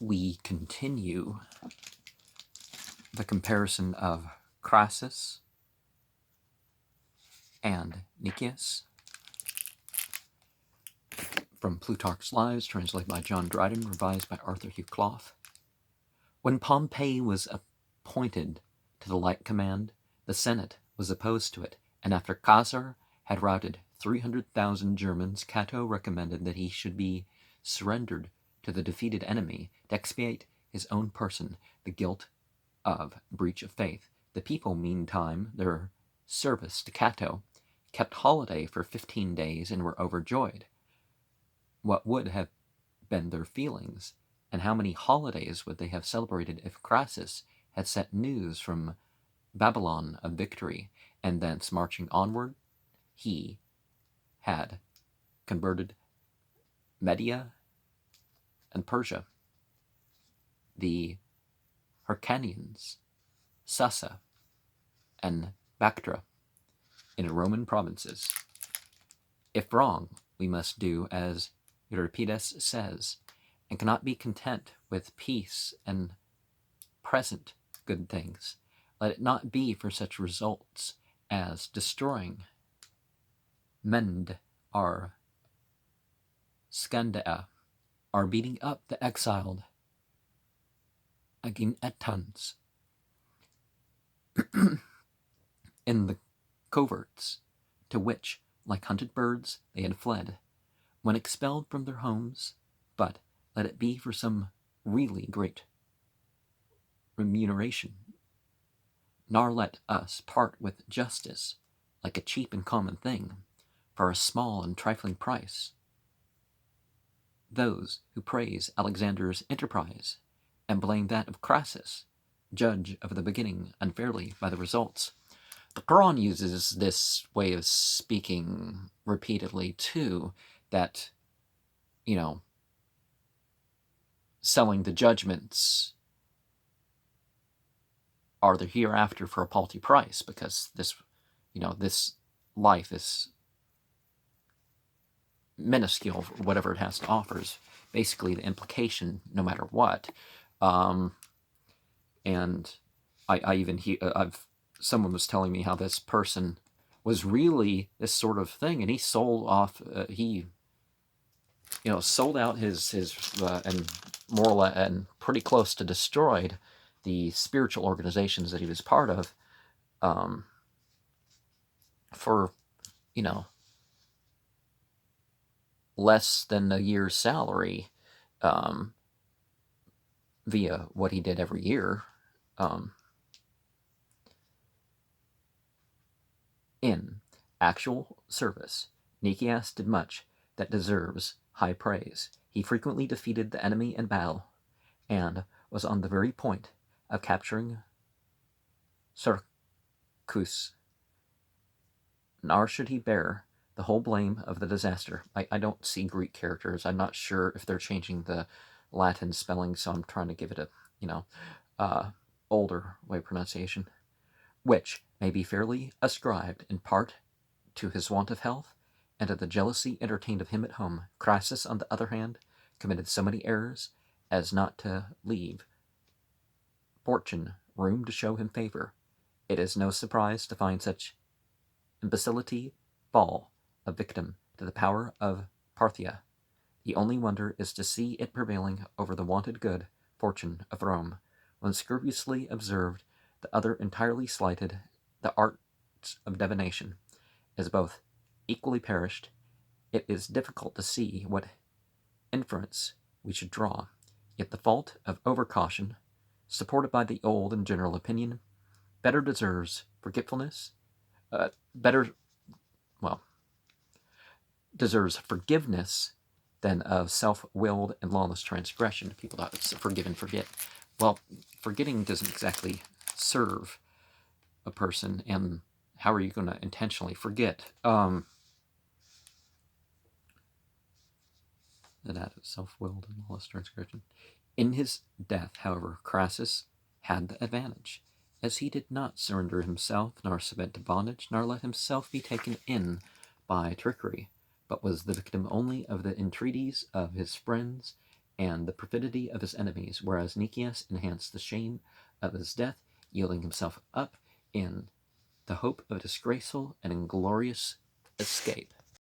we continue the comparison of Crassus and Nicias from Plutarch's Lives, translated by John Dryden, revised by Arthur Hugh Clough. When Pompey was appointed to the Light Command, the Senate was opposed to it, and after Caesar had routed 300,000 Germans, Cato recommended that he should be surrendered to the defeated enemy to expiate his own person the guilt of breach of faith. The people, meantime, their service to Cato, kept holiday for 15 days and were overjoyed. What would have been their feelings, and how many holidays would they have celebrated if Crassus had sent news from Babylon of victory, and thence marching onward, he had converted Media and Persia, the Hyrcanians, Susa, and Bactria in Roman provinces. If wrong, we must do as Euripides says, and cannot be content with peace and present good things. Let it not be for such results as destroying mend our Scandea, are beating up the exiled Aginetans in the coverts to which, like hunted birds, they had fled when expelled from their homes, but let it be for some really great remuneration, nor let us part with justice like a cheap and common thing, for a small and trifling price. Those who praise Alexander's enterprise and blame that of Crassus judge of the beginning unfairly by the results. The Quran uses this way of speaking repeatedly too, that, selling the judgments are the hereafter for a paltry price, because this life is minuscule for whatever it has to offer, is basically the implication, no matter what. And I even someone was telling me how this person was really this sort of thing, and he sold off. Sold out his and moral and pretty close to destroyed the spiritual organizations that he was part of, for less than a year's salary, via what he did every year. In actual service, Nicias did much that deserves high praise. He frequently defeated the enemy in battle, and was on the very point of capturing Syracuse, nor should he bear the whole blame of the disaster. I don't see Greek characters. I'm not sure if they're changing the Latin spelling, so I'm trying to give it a older way of pronunciation, which may be fairly ascribed in part to his want of health and to the jealousy entertained of him at home. Crassus, on the other hand, committed so many errors as not to leave fortune room to show him favor. It is no surprise to find such imbecility fall a victim to the power of Parthia. The only wonder is to see it prevailing over the wonted good fortune of Rome. When scrupulously observed, the other entirely slighted the arts of divination, as both equally perished. It is difficult to see what inference we should draw. Yet the fault of overcaution, supported by the old and general opinion, better deserves deserves forgiveness than of self-willed and lawless transgression. People thought it's forgive and forget. Well, forgetting doesn't exactly serve a person, and how are you going to intentionally forget? That of self-willed and lawless transgression. In his death, however, Crassus had the advantage, as he did not surrender himself, nor submit to bondage, nor let himself be taken in by trickery, but was the victim only of the entreaties of his friends and the perfidy of his enemies, whereas Nicias enhanced the shame of his death, yielding himself up in the hope of a disgraceful and inglorious escape.